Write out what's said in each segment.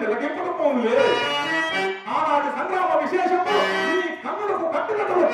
తిలకింపుడు పోవులే. ఆనాటి సంగ్రామ విశేషము ఈ కన్నులకు కట్టుకట్టలు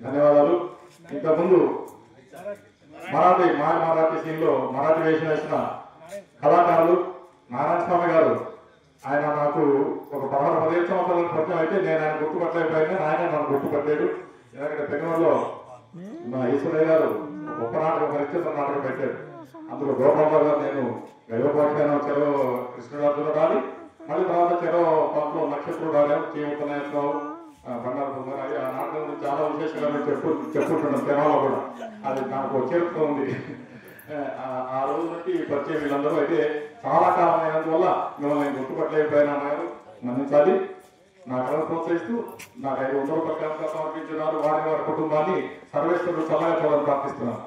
ధన్యవాదాలు. ఇంతకుముందు మరాఠీ సీన్లో మరాఠీ వేషం వేసిన కళాకారులు నారాయణ స్వామి గారు, ఆయన నాకు ఒక 15 సంవత్సరాల పరిచయం అయితే నేను ఆయన గుర్తుపట్టలేకపోయినా ఆయన నన్ను గుర్తుపట్టాడు. ఎందుకంటే పెనుగొండలో మా ఈశ్వరయ్య గారు గొప్ప నాటకం పరిచయం నాటకం పెట్టాడు. అందులో గోపాలరావు గారు నేను గైవపాఠాన చెరో కృష్ణరాజులో రాలి, మళ్ళీ తర్వాత చెరో పాటలో నక్షత్రుడు ఆడాము, చీమతనాయకరావు, బండారు పొందాలి. ఆ నాటకం గురించి చాలా విశేషంగా చెప్పుకుంటున్నాను సినిమాలో కూడా. అది నాకు చరిత్ర ఉంది. ఆ రోజు నుండి పరిచయం వీళ్ళందరూ అయితే చాలా కాలం అయినందువల్ల మిమ్మల్ని గుర్తుపట్టలేకపోయినా మన్నించాలి. నా కళను ప్రోత్సహిస్తూ నాకు 500 రూపాయలు సమర్పించున్నారు. వారి కుటుంబాన్ని సర్వేశ్వరుడు చల్లగా చూడాలని ప్రార్థిస్తున్నాను.